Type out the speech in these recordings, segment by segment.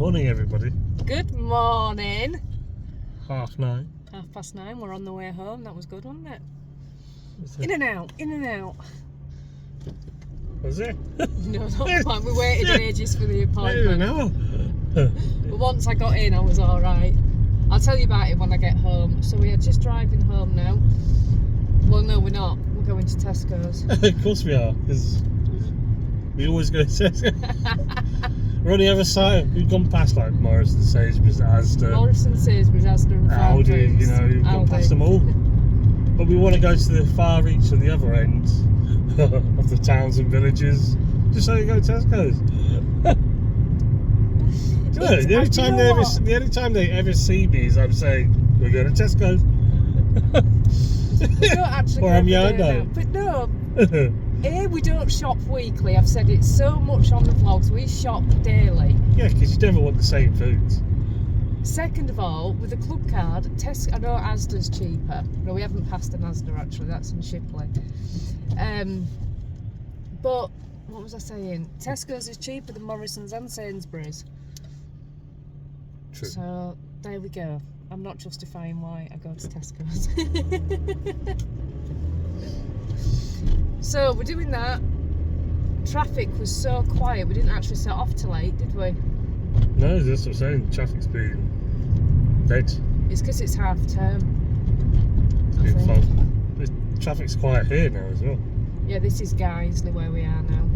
Morning, everybody. Good morning. 9:30. 9:30. We're on the way home. That was good, wasn't it? Was it? In and out. In and out. Was it? No, not quite. We waited ages for the appointment. No. But once I got in, I was all right. I'll tell you about it when I get home. So we are just driving home now. Well, no, we're not. We're going to Tesco's. Of course we are, because we always go to Tesco. We're on the other side. We've gone past like Morrison, Sainsbury's, Asda, Morrison, Sainsbury's, Asda, and Aldi. You know, we've gone Aldi. past them all. But we want to go to the far reach of the other end of the towns and villages, just so you go to Tesco's. Do you know, the only time they ever see me is I'm saying we're going to Tesco's. We don't actually or go I'm every day yarny. now. But no. We don't shop weekly. I've said it so much on the vlogs. We shop daily. Yeah, because you never want the same foods. Second of all, with a club card, I know Asda's cheaper. No, we haven't passed an Asda actually. That's in Shipley. But what was I saying? Tesco's is cheaper than Morrison's and Sainsbury's. True. So there we go. I'm not justifying why I go to Tesco's. So we're doing that. Traffic was so quiet, we didn't actually set off till 8, did we? No, that's what I'm saying. Traffic's been dead. It's because it's half term. It's been fun. The traffic's quiet here now as well. Yeah, this is Guiseley where we are now.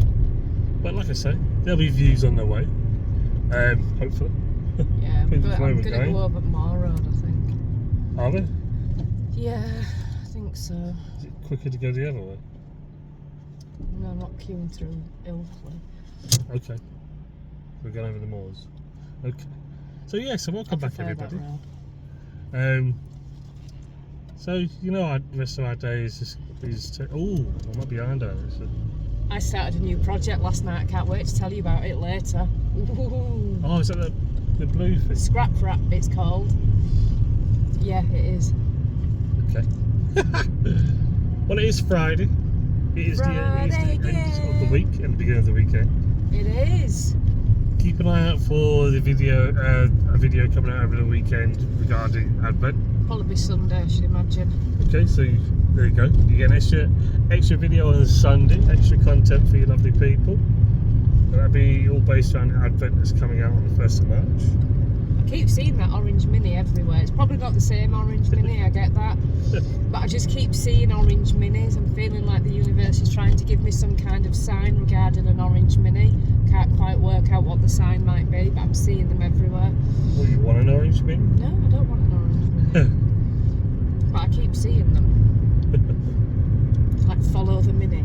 But like I say, there'll be views on the way. Hopefully. Yeah, Depends but which way I'm we're going to going. go over Moor Road, I think. Are we? Yeah, I think so. Is it quicker to go the other way? No, I'm not queuing through Ilfley. Okay. We're going over the moors. Okay. So yeah, so welcome back everybody. So you know, the rest of our day is oh, I might be behind her. So. I started a new project last night. I can't wait to tell you about it later. Ooh. Oh, is that the blue thing? Scrap wrap, it's called. Yeah, it is. Okay. Well, it is Friday. It is the end of the week and the beginning of the weekend. It is. Keep an eye out for the video, a video coming out over the weekend regarding Advent. Probably be Sunday, I should imagine. Okay, so there you go. You get an extra video on Sunday, extra content for you lovely people. And that'll be all based around Advent that's coming out on the 1st of March. I keep seeing that orange mini everywhere. It's probably not the same orange mini, I get that. But I just keep seeing orange minis. I'm feeling like the universe is trying to give me some kind of sign regarding an orange mini. Can't quite work out what the sign might be, but I'm seeing them everywhere. Well, you want an orange mini? No, I don't want an orange mini. But I keep seeing them. It's like follow the mini.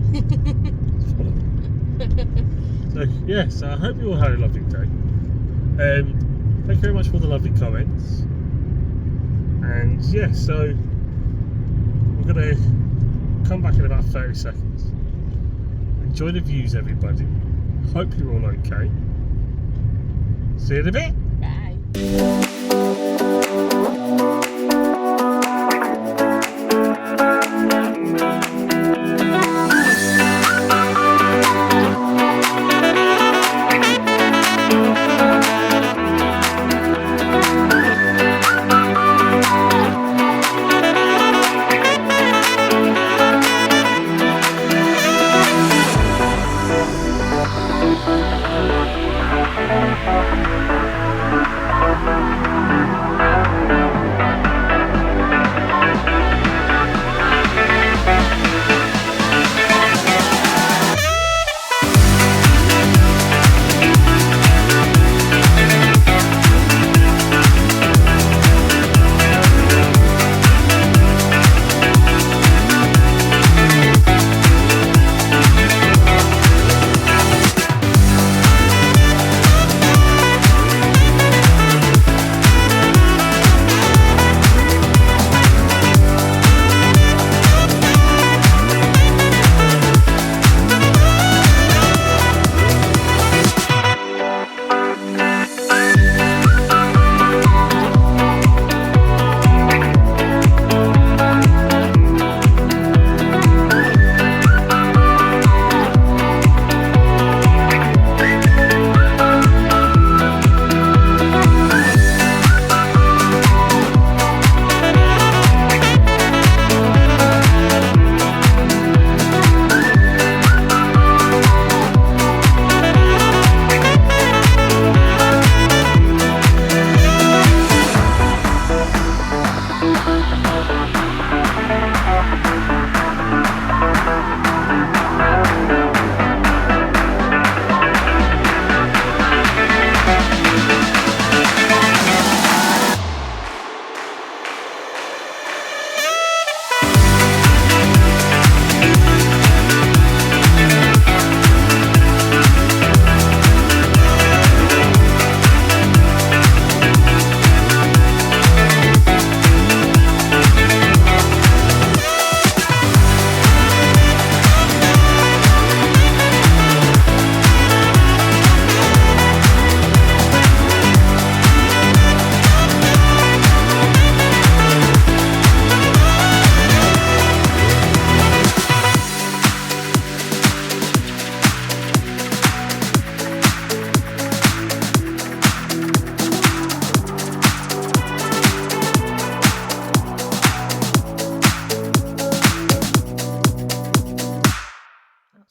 So, yes, I hope you all had a lovely day. Thank you very much for the lovely comments. And yeah, so we're going to come back in about 30 seconds. Enjoy the views, everybody. Hope you're all okay. See you in a bit. Bye.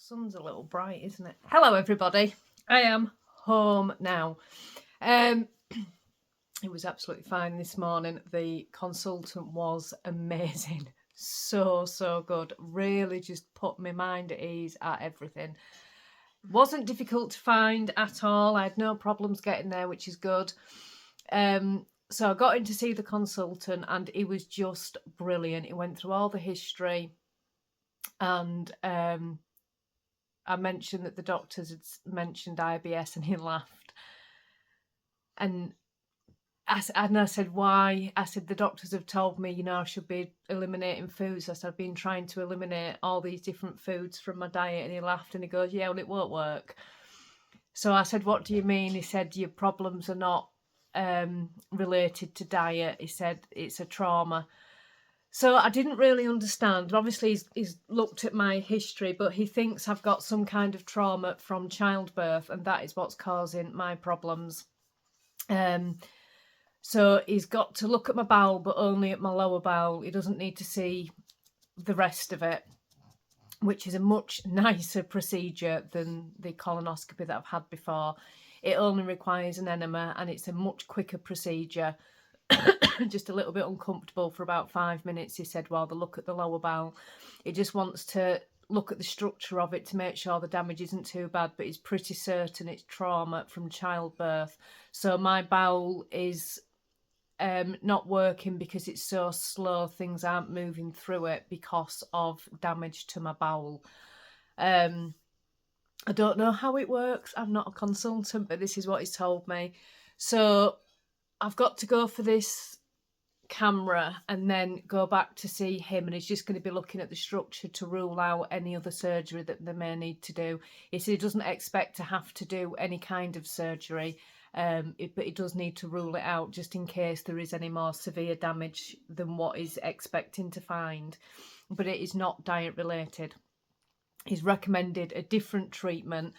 sun's a little bright, isn't it? Hello, everybody. I am home now. It was absolutely fine this morning. The consultant was amazing. So good. Really just put my mind at ease at everything. Wasn't difficult to find at all. I had no problems getting there, which is good. So I got in to see the consultant and he was just brilliant. He went through all the history and I mentioned that the doctors had mentioned IBS and he laughed. And I said, why? I said, the doctors have told me, I should be eliminating foods. I said, I've been trying to eliminate all these different foods from my diet. And he laughed and he goes, yeah, well, it won't work. So I said, what do you mean? He said, your problems are not related to diet. He said, it's a trauma. So I didn't really understand. Obviously, he's looked at my history, but he thinks I've got some kind of trauma from childbirth, and that is what's causing my problems. So he's got to look at my bowel, but only at my lower bowel. He doesn't need to see the rest of it, which is a much nicer procedure than the colonoscopy that I've had before. It only requires an enema, and it's a much quicker procedure. Just a little bit uncomfortable for about 5 minutes, he said, while they look at the lower bowel. He just wants to look at the structure of it to make sure the damage isn't too bad, but he's pretty certain it's trauma from childbirth. So my bowel is not working because it's so slow, things aren't moving through it because of damage to my bowel. I don't know how it works. I'm not a consultant, but this is what he's told me. So I've got to go for this camera and then go back to see him, and he's just going to be looking at the structure to rule out any other surgery that they may need to do. He said he doesn't expect to have to do any kind of surgery, but he does need to rule it out just in case there is any more severe damage than what he's expecting to find. But it is not diet related. He's recommended a different treatment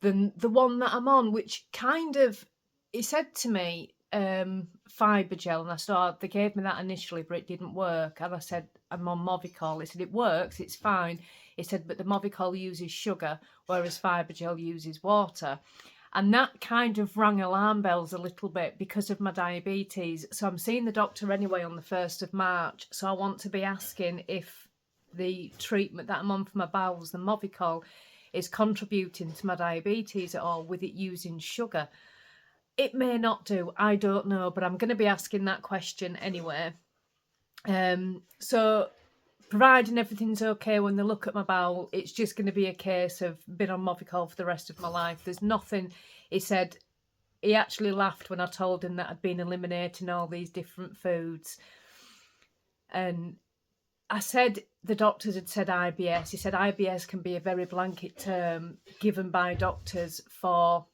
than the one that I'm on, which kind of, he said to me, fibre gel, and I thought they gave me that initially, but it didn't work. And I said, I'm on Movicol. He said, it works, it's fine. He said, but the Movicol uses sugar, whereas fibre gel uses water. And that kind of rang alarm bells a little bit because of my diabetes. So I'm seeing the doctor anyway on the 1st of March. So I want to be asking if the treatment that I'm on for my bowels, the Movicol, is contributing to my diabetes at all with it using sugar. It may not do, I don't know, but I'm going to be asking that question anyway. So providing everything's okay when they look at my bowel, it's just going to be a case of being on Movicol for the rest of my life. There's nothing, he said, he actually laughed when I told him that I'd been eliminating all these different foods. And I said the doctors had said IBS. He said IBS can be a very blanket term given by doctors for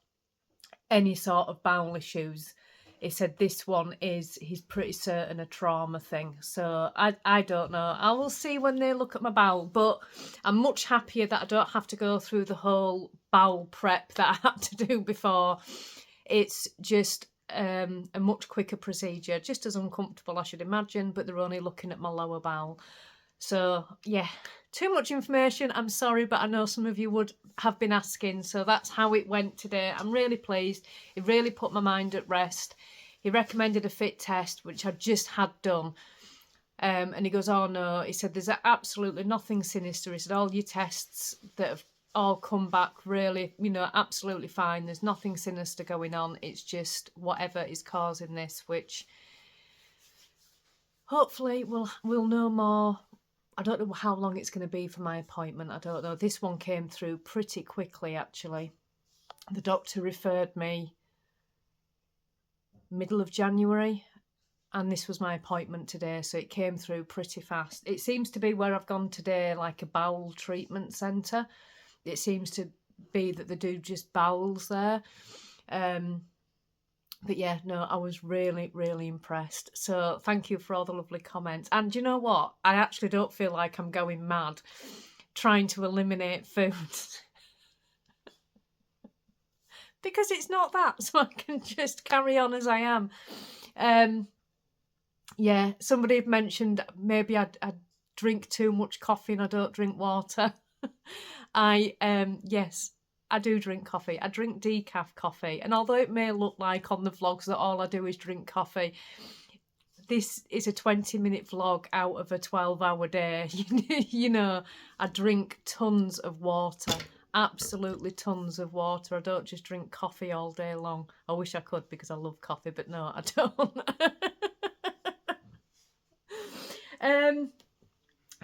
any sort of bowel issues. He said this one is, he's pretty certain, a trauma thing. So I don't know. I will see when they look at my bowel, but I'm much happier that I don't have to go through the whole bowel prep that I had to do before. It's just a much quicker procedure, just as uncomfortable I should imagine, but they're only looking at my lower bowel. So yeah, too much information, I'm sorry, but I know some of you would have been asking. So that's how it went today. I'm really pleased. It really put my mind at rest. He recommended a fit test, which I just had done. And he goes, oh no, he said, there's absolutely nothing sinister. He said, all your tests that have all come back really, absolutely fine. There's nothing sinister going on. It's just whatever is causing this, which hopefully we'll know more. I don't know how long it's going to be for my appointment. I don't know. This one came through pretty quickly, actually. The doctor referred me middle of January, and this was my appointment today, so it came through pretty fast. It seems to be where I've gone today, like a bowel treatment centre. It seems to be that they do just bowels there. But yeah, no, I was really, really impressed. So thank you for all the lovely comments. And you know what? I actually don't feel like I'm going mad trying to eliminate foods. Because it's not that, so I can just carry on as I am. Yeah, somebody had mentioned maybe I'd drink too much coffee and I don't drink water. Yes, I do drink coffee. I drink decaf coffee. And although it may look like on the vlogs that all I do is drink coffee, this is a 20-minute vlog out of a 12-hour day. You know, I drink tons of water. Absolutely tons of water. I don't just drink coffee all day long. I wish I could because I love coffee, but no, I don't.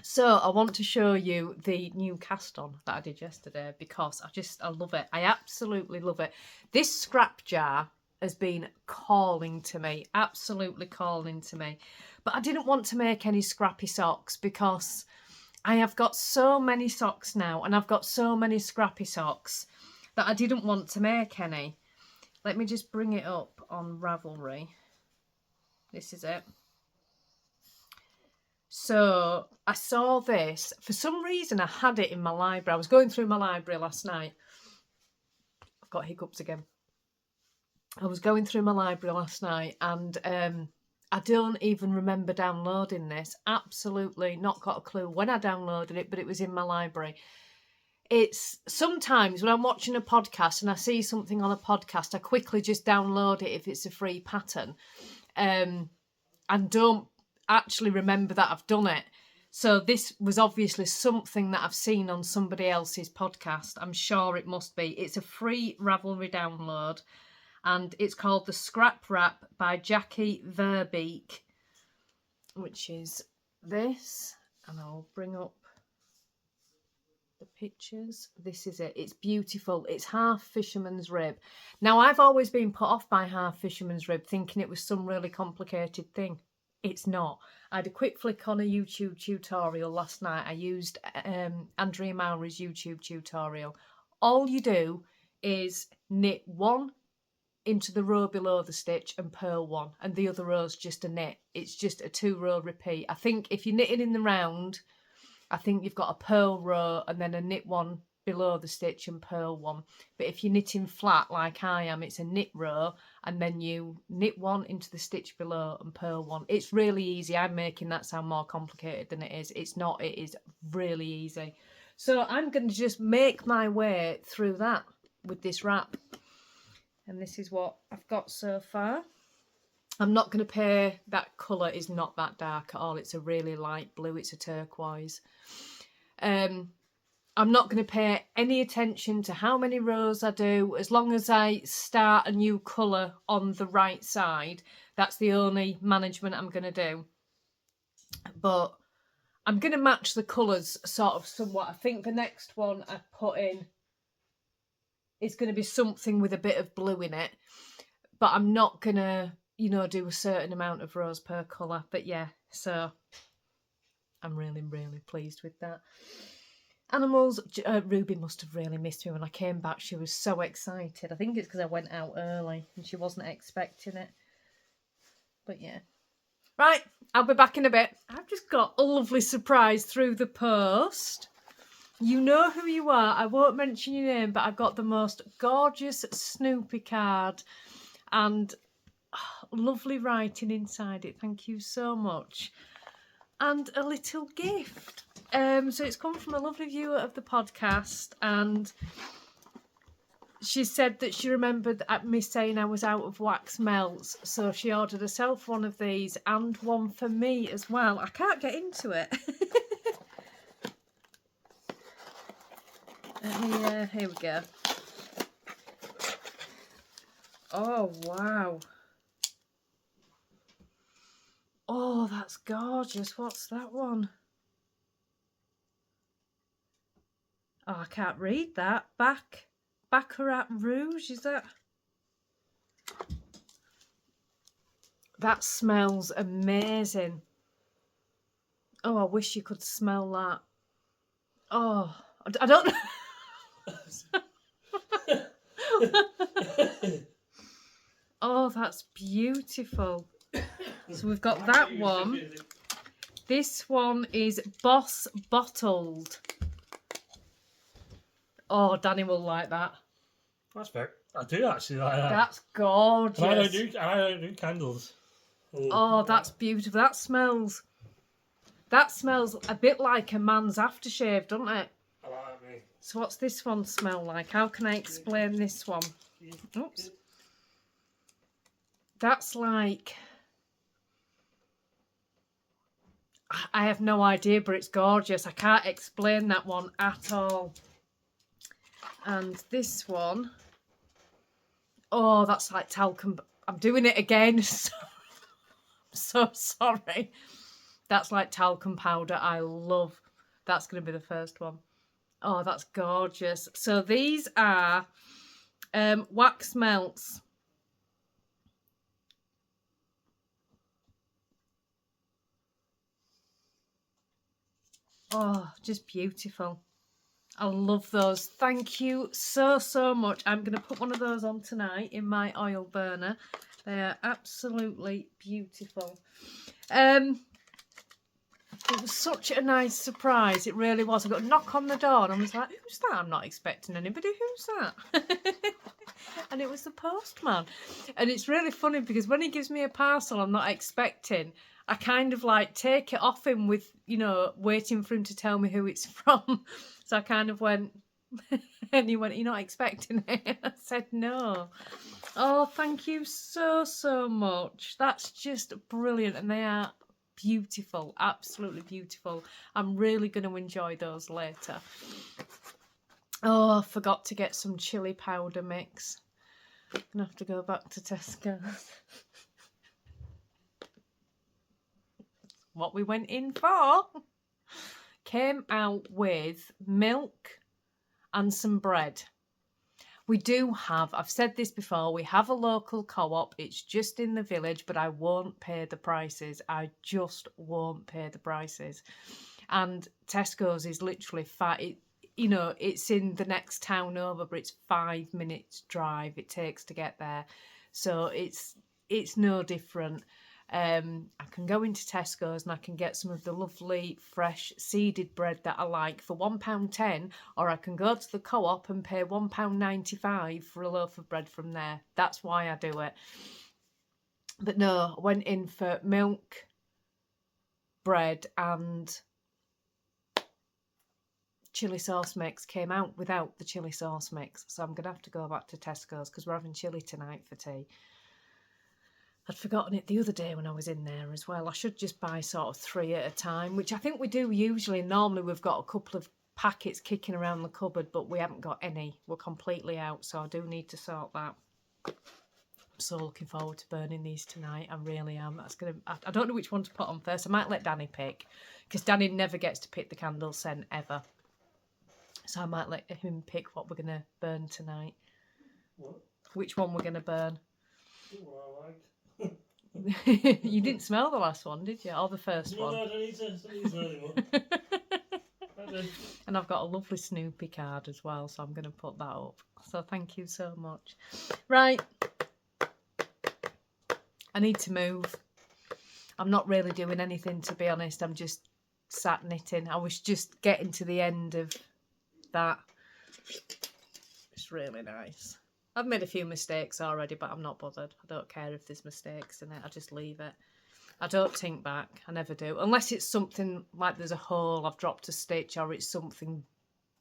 So I want to show you the new cast on that I did yesterday because I love it. I absolutely love it. This scrap jar has been calling to me, absolutely calling to me. But I didn't want to make any scrappy socks because I have got so many socks now and I've got so many scrappy socks that I didn't want to make any. Let me just bring it up on Ravelry. This is it. So I saw this. For some reason, I had it in my library. I was going through my library last night. I've got hiccups again. I was going through my library last night and I don't even remember downloading this. Absolutely not got a clue when I downloaded it, but it was in my library. It's sometimes when I'm watching a podcast and I see something on a podcast, I quickly just download it if it's a free pattern and don't actually remember that I've done it. So this was obviously something that I've seen on somebody else's podcast. I'm sure it must be. It's a free Ravelry download and it's called The Scrap Wrap by Jackie Verbeek, which is this, and I'll bring up the pictures. This is it. It's beautiful. It's half fisherman's rib. Now, I've always been put off by half fisherman's rib, thinking it was some really complicated thing. It's not. I had a quick flick on a YouTube tutorial last night. I used Andrea Mowry's YouTube tutorial. All you do is knit one into the row below the stitch and purl one, and the other row's just a knit. It's just a 2-row repeat. I think if you're knitting in the round, I think you've got a purl row and then a knit one below the stitch and purl one. But if you're knitting flat like I am, it's a knit row and then you knit one into the stitch below and purl one. It's really easy. I'm making that sound more complicated than it is. It's not. It is really easy. So I'm going to just make my way through that with this wrap. And this is what I've got so far. I'm not going to pay, that colour is not that dark at all. It's a really light blue. It's a turquoise. I'm not going to pay any attention to how many rows I do. As long as I start a new colour on the right side, that's the only management I'm going to do. But I'm going to match the colours sort of somewhat. I think the next one I put in is going to be something with a bit of blue in it. But I'm not going to, you know, do a certain amount of rows per colour. But yeah, so I'm really, really pleased with that. Animals, Ruby must have really missed me when I came back. She was so excited. I think it's because I went out early and she wasn't expecting it. But yeah. Right, I'll be back in a bit. I've just got a lovely surprise through the post. You know who you are. I won't mention your name, but I got the most gorgeous Snoopy card and lovely writing inside it. Thank you so much. And a little gift. So it's come from a lovely viewer of the podcast, and she said that she remembered me saying I was out of wax melts, so she ordered herself one of these and one for me as well. I can't get into it. Here we go. Oh, wow. Oh, that's gorgeous. What's that one? Oh, I can't read that. Baccarat Rouge, is that? That smells amazing. Oh, I wish you could smell that. Oh, I don't know. Oh, that's beautiful. So we've got that one. This one is Boss Bottled. Oh, Danny will like that. That's fair. I do actually like that. That's gorgeous. And I don't do candles. Oh, that's beautiful. That smells a bit like a man's aftershave, doesn't it? So what's this one smell like? How can I explain this one? Oops. That's like... I have no idea, but it's gorgeous. I can't explain that one at all. And this one... Oh, that's like talcum... I'm doing it again. So sorry. That's like talcum powder. I love. That's going to be the first one. Oh, that's gorgeous. So these are wax melts. Oh, just beautiful. I love those. Thank you so, so much. I'm going to put one of those on tonight in my oil burner. They are absolutely beautiful. It was such a nice surprise. It really was. I got a knock on the door and I was like, who's that? I'm not expecting anybody. Who's that? And it was the postman. And it's really funny because when he gives me a parcel I'm not expecting, I kind of like take it off him with, you know, waiting for him to tell me who it's from. So I kind of went, and he went, you're not expecting it? I said, no. Oh, thank you so, so much. That's just brilliant. And they are beautiful, absolutely beautiful. I'm really going to enjoy those later. Oh, I forgot to get some chili powder mix. I'm going to have to go back to Tesco's. What we went in for. Came out with milk and some bread. We do have, I've said this before, we have a local co-op. It's just in the village, but I won't pay the prices. I just won't pay the prices. And Tesco's is literally you know, it's in the next town over, but it's 5 minutes drive it takes to get there. So it's no different. I can go into Tesco's and I can get some of the lovely fresh seeded bread that I like for £1.10, or I can go to the co-op and pay £1.95 for a loaf of bread from there. That's why I do it. But no, I went in for milk, bread and chilli sauce mix. Came out without the chilli sauce mix, so I'm going to have to go back to Tesco's because we're having chilli tonight for tea. I'd forgotten it the other day when I was in there as well. I should just buy sort of 3 at a time, which I think we do usually. Normally we've got a couple of packets kicking around the cupboard, but we haven't got any. We're completely out, so I do need to sort that. I'm so looking forward to burning these tonight. I really am. I don't know which one to put on first. I might let Danny pick, because Danny never gets to pick the candle scent ever. So I might let him pick what we're going to burn tonight. What? Which one we're going to burn. Well, I like. You didn't smell the last one, did you? Or the first one? No, I don't need to smell anymore. And I've got a lovely Snoopy card as well, so I'm going to put that up. So thank you so much. Right. I need to move. I'm not really doing anything, to be honest. I'm just sat knitting. I was just getting to the end of that. It's really nice. I've made a few mistakes already, but I'm not bothered. I don't care if there's mistakes in it. I just leave it. I don't think back. I never do. Unless it's something like there's a hole, I've dropped a stitch, or it's something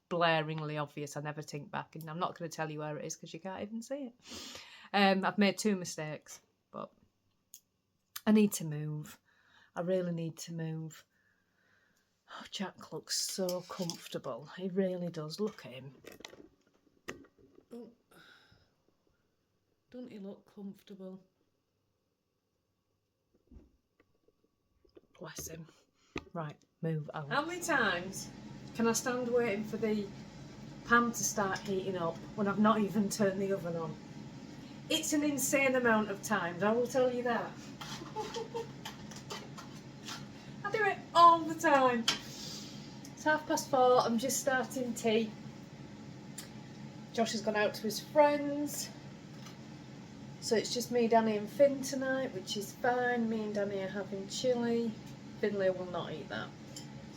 blaringly obvious. I never think back. And I'm not going to tell you where it is because you can't even see it. I've made 2 mistakes, but I need to move. I really need to move. Oh, Jack looks so comfortable. He really does. Look at him. Oh. Don't he look comfortable? Bless him. Right, move out. How many times can I stand waiting for the pan to start heating up when I've not even turned the oven on? It's an insane amount of times, I will tell you that. I do it all the time. It's 4:30, I'm just starting tea. Josh has gone out to his friends. So it's just me, Danny and Finn tonight, which is fine. Me and Danny are having chilli. Finlay will not eat that.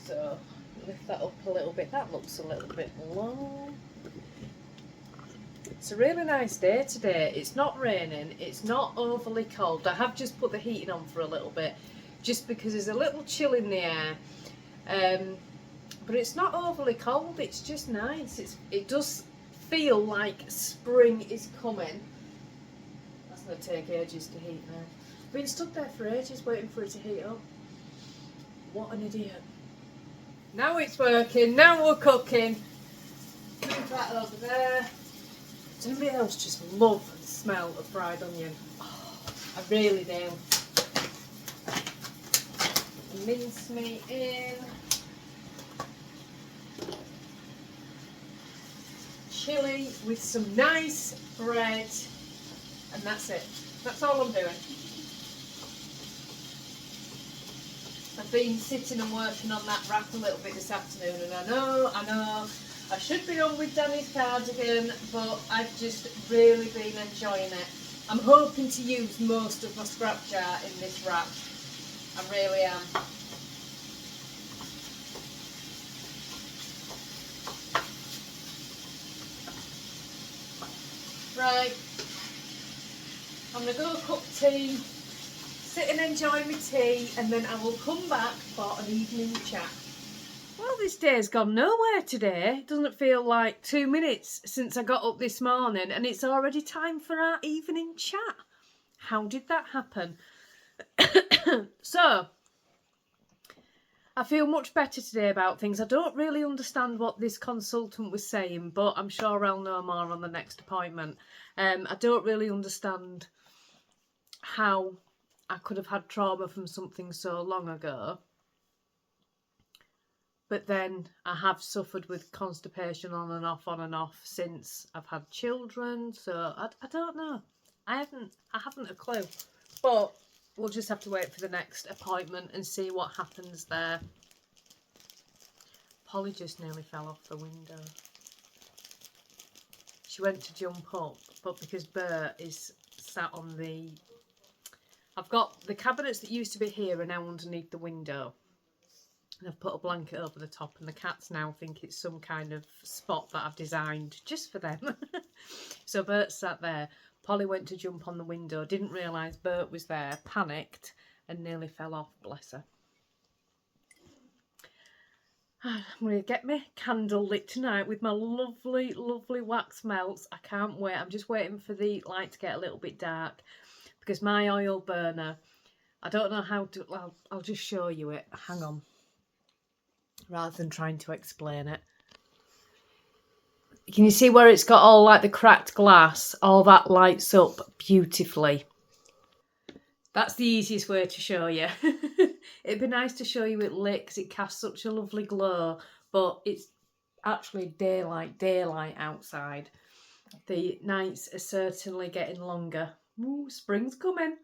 So lift that up a little bit. That looks a little bit low. It's a really nice day today. It's not raining. It's not overly cold. I have just put the heating on for a little bit, just because there's a little chill in the air. But it's not overly cold, it's just nice. It does feel like spring is coming. That's going to take ages to heat now. I've been stuck there for ages waiting for it to heat up. What an idiot. Now it's working, now we're cooking. Move that over there. Does anybody else just love the smell of fried onion? Oh, I really do. Mincemeat in. Chilli with some nice bread, and that's it. That's all I'm doing. I've been sitting and working on that wrap a little bit this afternoon, and I know, I should be on with Danny's cardigan, but I've just really been enjoying it. I'm hoping to use most of my scrap jar in this wrap. I really am. Right, I'm going to go cook tea, sit and enjoy my tea, and then I will come back for an evening chat. Well, this day's gone nowhere today. It doesn't feel like 2 minutes since I got up this morning, and it's already time for our evening chat. How did that happen? So, I feel much better today about things. I don't really understand what this consultant was saying, but I'm sure I'll know more on the next appointment. I don't really understand how I could have had trauma from something so long ago. But then I have suffered with constipation on and off since I've had children. So I don't know. I haven't a clue. But we'll just have to wait for the next appointment and see what happens there. Polly just nearly fell off the window. She went to jump up, but because Bert is sat on the... I've got the cabinets that used to be here are now underneath the window. And I've put a blanket over the top, and the cats now think it's some kind of spot that I've designed just for them. So Bert sat there. Polly went to jump on the window, didn't realise Bert was there, panicked, and nearly fell off, bless her. I'm going to get my candle lit tonight with my lovely, lovely wax melts. I can't wait. I'm just waiting for the light to get a little bit dark, because my oil burner, I don't know how to... I'll just show you it. Hang on. Rather than trying to explain it. Can you see where it's got all like the cracked glass? All that lights up beautifully. That's the easiest way to show you. It'd be nice to show you it lit because it casts such a lovely glow, but it's actually daylight outside. The nights are certainly getting longer. Ooh, spring's coming.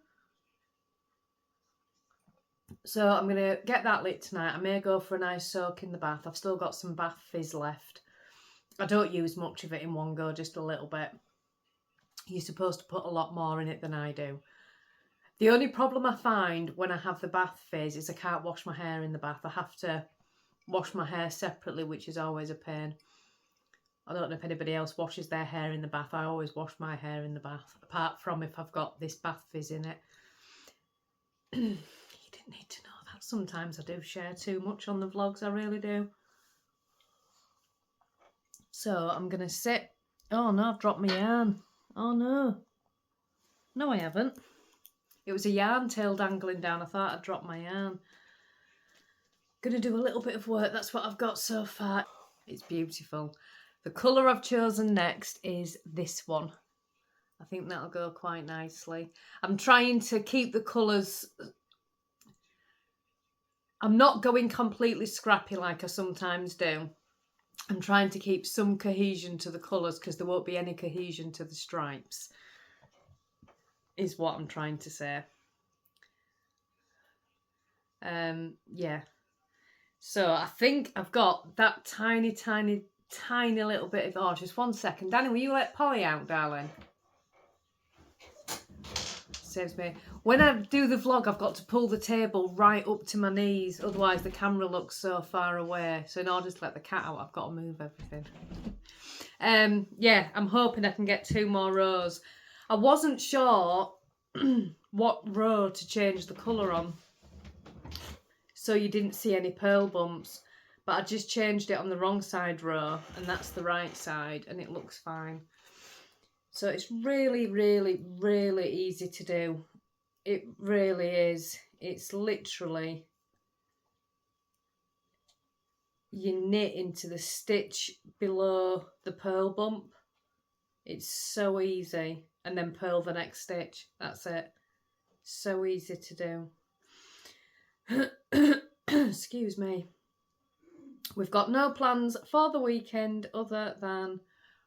So I'm going to get that lit tonight. I may go for a nice soak in the bath. I've still got some bath fizz left. I don't use much of it in one go, just a little bit. You're supposed to put a lot more in it than I do. The only problem I find when I have the bath fizz is I can't wash my hair in the bath. I have to wash my hair separately, which is always a pain. I don't know if anybody else washes their hair in the bath. I always wash my hair in the bath, apart from if I've got this bath fizz in it. You didn't need to know that. Sometimes I do share too much on the vlogs, I really do. So I'm going to sit... Oh no, I've dropped my yarn. Oh no. No, I haven't. It was a yarn tail dangling down. I thought I'd dropped my yarn. Going to do a little bit of work. That's what I've got so far. It's beautiful. The colour I've chosen next is this one. I think that'll go quite nicely. I'm trying to keep the colours... I'm not going completely scrappy like I sometimes do. I'm trying to keep some cohesion to the colours because there won't be any cohesion to the stripes, is what I'm trying to say. Yeah. So I think I've got that tiny little bit of... Oh, just 1 second. Danny, will you let Polly out, darling? Saves me. When I do the vlog, I've got to pull the table right up to my knees, otherwise the camera looks so far away. So in order to let the cat out, I've got to move everything. Yeah, I'm hoping I can get 2 more rows. I wasn't sure what row to change the colour on, so you didn't see any pearl bumps. but I just changed it on the wrong side row, and that's the right side, and it looks fine. So it's really, really, really easy to do. It really is. It's literally, you knit into the stitch below the purl bump. It's so easy. And then purl the next stitch. That's it. So easy to do. Excuse me. We've got no plans for the weekend other than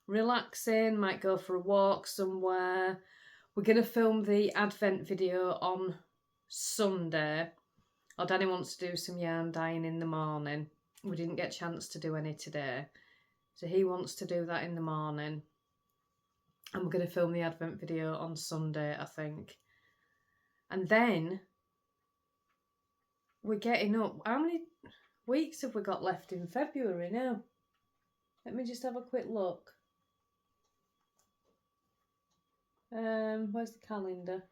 relaxing, might go for a walk somewhere. We're going to film the Advent video on Sunday. Our Danny wants to do some yarn dyeing in the morning. We didn't get a chance to do any today. So he wants to do that in the morning. And we're going to film the Advent video on Sunday, I think. And then we're getting up. How many weeks have we got left in February now? Let me just have a quick look. Where's the calendar?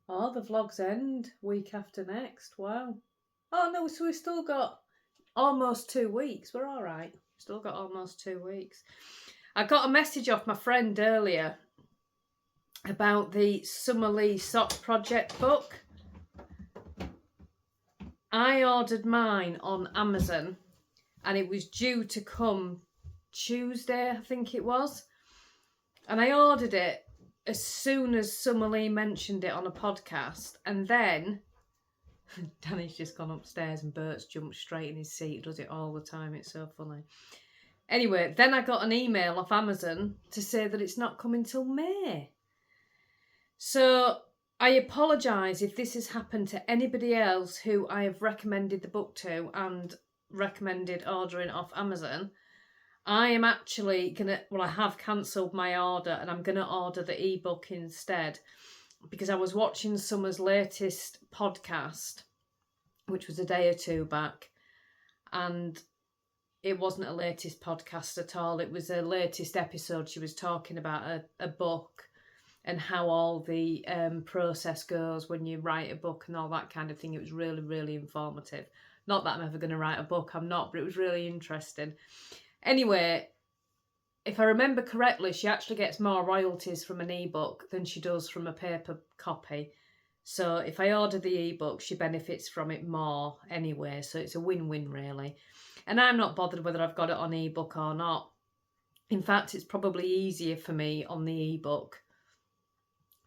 Oh, the vlogs end week after next. Wow. Oh no, so we've still got almost 2 weeks. We're all right. Still got almost 2 weeks. I got a message off my friend earlier about the Summerlee Sock Project book. I ordered mine on Amazon and it was due to come Tuesday, I think it was. And I ordered it as soon as Summerlee mentioned it on a podcast. And then Danny's just gone upstairs and Bert's jumped straight in his seat. He does it all the time. It's so funny. Anyway, then I got an email off Amazon to say that it's not coming till May. So I apologise if this has happened to anybody else who I have recommended the book to and recommended ordering off Amazon. I am actually going to, well, I have cancelled my order and I'm going to order the ebook instead, because I was watching Summer's latest podcast, which was a day or two back, and it wasn't a latest podcast at all. It was a latest episode. She was talking about a book and how all the process goes when you write a book and all that kind of thing. It was really, really informative. Not that I'm ever going to write a book, I'm not, but it was really interesting. Anyway, if I remember correctly, she actually gets more royalties from an ebook than she does from a paper copy. So if I order the ebook, she benefits from it more anyway. So it's a win-win, really. And I'm not bothered whether I've got it on ebook or not. In fact, it's probably easier for me on the ebook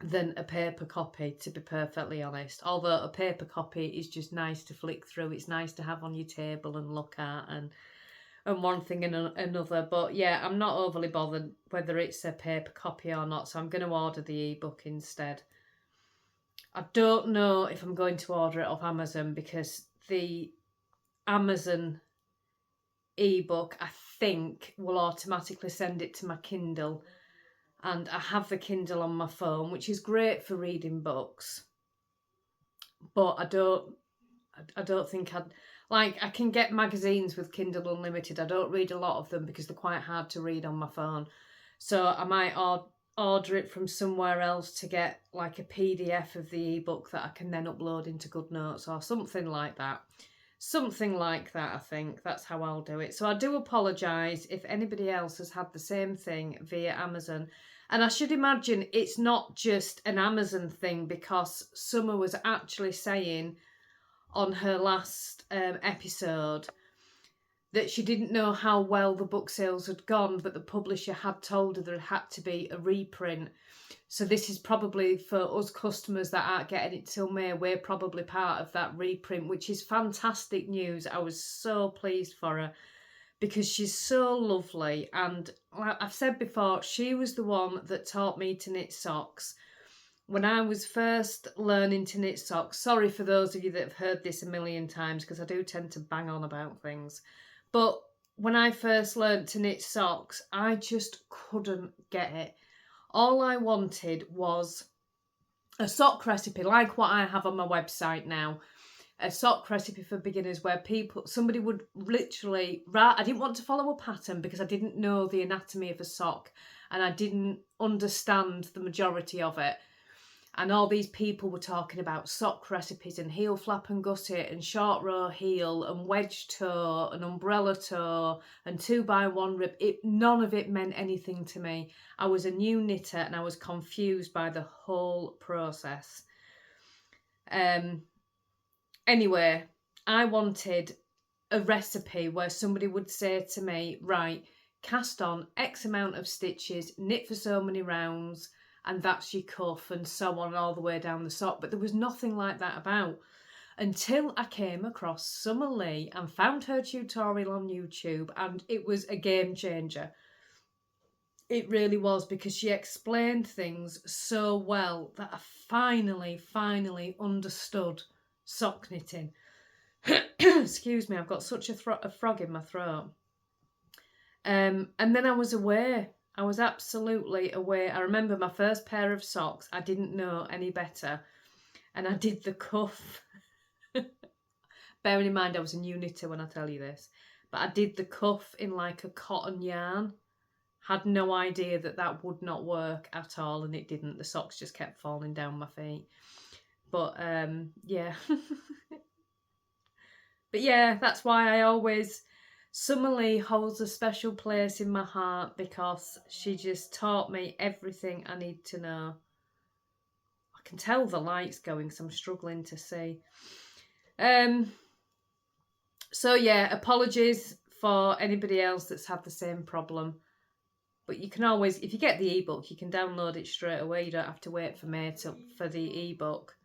than a paper copy, to be perfectly honest. Although a paper copy is just nice to flick through. It's nice to have on your table and look at and one thing and another. But yeah, I'm not overly bothered whether it's a paper copy or not, so I'm going to order the ebook instead. I don't know if I'm going to order it off Amazon, because the Amazon ebook, I think, will automatically send it to my Kindle, and I have the Kindle on my phone, which is great for reading books, but I don't think I'd like, I can get magazines with Kindle Unlimited. I don't read a lot of them because they're quite hard to read on my phone. So I might order it from somewhere else to get like a PDF of the ebook that I can then upload into GoodNotes or something like that. Something like that, I think. That's how I'll do it. So I do apologise if anybody else has had the same thing via Amazon. And I should imagine it's not just an Amazon thing, because Summer was actually saying on her last episode that she didn't know how well the book sales had gone, but the publisher had told her there had to be a reprint. So this is probably for us customers that aren't getting it till May. We're probably part of that reprint, which is fantastic news. I was so pleased for her because she's so lovely. And like I've said before, she was the one that taught me to knit socks. When I was first learning to knit socks, sorry for those of you that have heard this a million times, because I do tend to bang on about things. But when I first learned to knit socks, I just couldn't get it. All I wanted was a sock recipe, like what I have on my website now. A sock recipe for beginners where somebody would literally, I didn't want to follow a pattern because I didn't know the anatomy of a sock and I didn't understand the majority of it. And all these people were talking about sock recipes and heel flap and gusset and short row heel and wedge toe and umbrella toe and 2x1 rib. None of it meant anything to me. I was a new knitter and I was confused by the whole process. Anyway, I wanted a recipe where somebody would say to me, right, cast on X amount of stitches, knit for so many rounds, and that's your cuff, and so on all the way down the sock. But there was nothing like that about until I came across Summer Lee and found her tutorial on YouTube, and it was a game changer. It really was, because she explained things so well that I finally understood sock knitting. Excuse me, I've got such a frog in my throat. And then I was away. I was absolutely away. I remember my first pair of socks, I didn't know any better. And I did the cuff. Bearing in mind I was a new knitter when I tell you this. But I did the cuff in like a cotton yarn. Had no idea that would not work at all, and it didn't. The socks just kept falling down my feet. But yeah. But yeah, that's why I always... Summer Lee holds a special place in my heart, because she just taught me everything I need to know. I can tell the light's going, so I'm struggling to see. So yeah, apologies for anybody else that's had the same problem. But you can always, if you get the ebook, you can download it straight away. You don't have to wait for me for the ebook.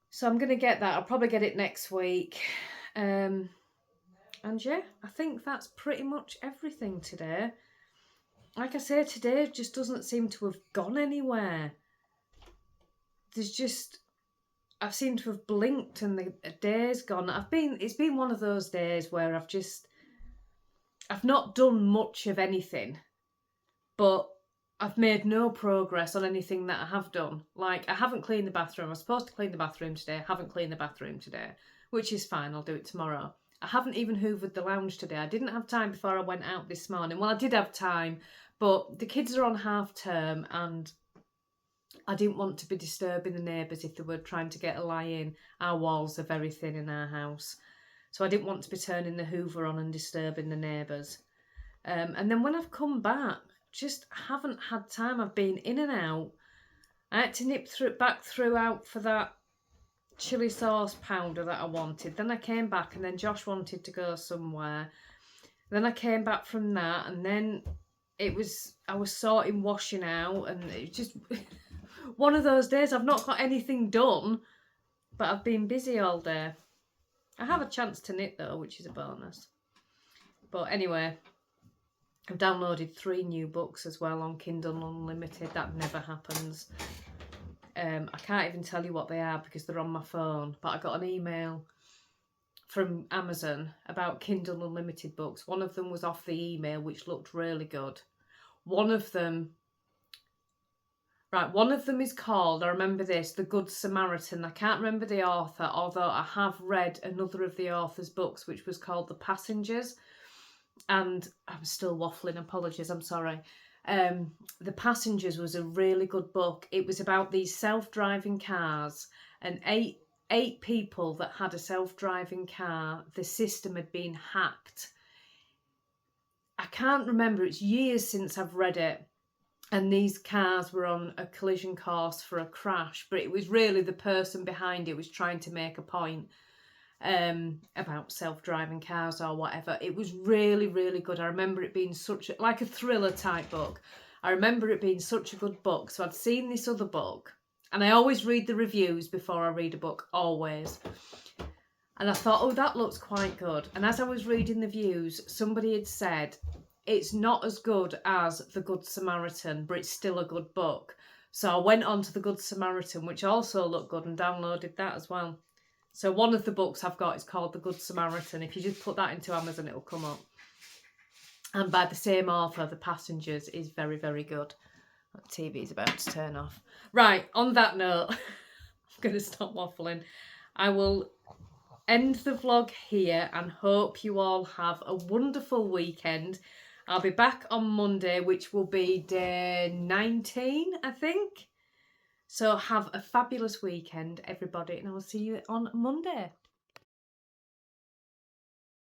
So I'm going to get that. I'll probably get it next week. And yeah, I think that's pretty much everything today. Like I say, today just doesn't seem to have gone anywhere. There's just... I seem to have blinked and the day's gone. It's been one of those days where I've not done much of anything, but I've made no progress on anything that I have done. Like, I haven't cleaned the bathroom. I was supposed to clean the bathroom today. I haven't cleaned the bathroom today, which is fine. I'll do it tomorrow. I haven't even hoovered the lounge today. I didn't have time before I went out this morning. Well, I did have time, but the kids are on half term and I didn't want to be disturbing the neighbours if they were trying to get a lie in. Our walls are very thin in our house. So I didn't want to be turning the hoover on and disturbing the neighbours. And then when I've come back, just haven't had time. I've been in and out. I had to nip back out for that chili sauce powder that I wanted. Then I came back and then Josh wanted to go somewhere. Then I came back from that and then I was sorting washing out, and it was just one of those days. I've not got anything done, but I've been busy all day. I have a chance to knit though, which is a bonus. But anyway, I've downloaded 3 new books as well on Kindle Unlimited. That never happens. I can't even tell you what they are because they're on my phone, but I got an email from Amazon about Kindle Unlimited books. One of them was off the email, which looked really good. One of them is called, I remember this, The Good Samaritan. I can't remember the author, although I have read another of the author's books, which was called The Passengers. And I'm still waffling, apologies, I'm sorry. The Passengers was a really good book. It was about these self-driving cars, and eight people that had a self-driving car. The system had been hacked. I can't remember, it's years since I've read it. And these cars were on a collision course for a crash, but it was really the person behind it was trying to make a point about self-driving cars or whatever. It was really, really good. I remember it being like a thriller type book. I remember it being such a good book. So I'd seen this other book, and I always read the reviews before I read a book, always. And I thought, oh, that looks quite good. And as I was reading the views, somebody had said, it's not as good as The Good Samaritan, but it's still a good book. So I went on to The Good Samaritan, which also looked good, and downloaded that as well. So one of the books I've got is called The Good Samaritan. If you just put that into Amazon, it'll come up. And by the same author, The Passengers is very, very good. That TV is about to turn off. Right, on that note, I'm going to stop waffling. I will end the vlog here and hope you all have a wonderful weekend. I'll be back on Monday, which will be day 19, I think. So have a fabulous weekend, everybody, and I will see you on Monday.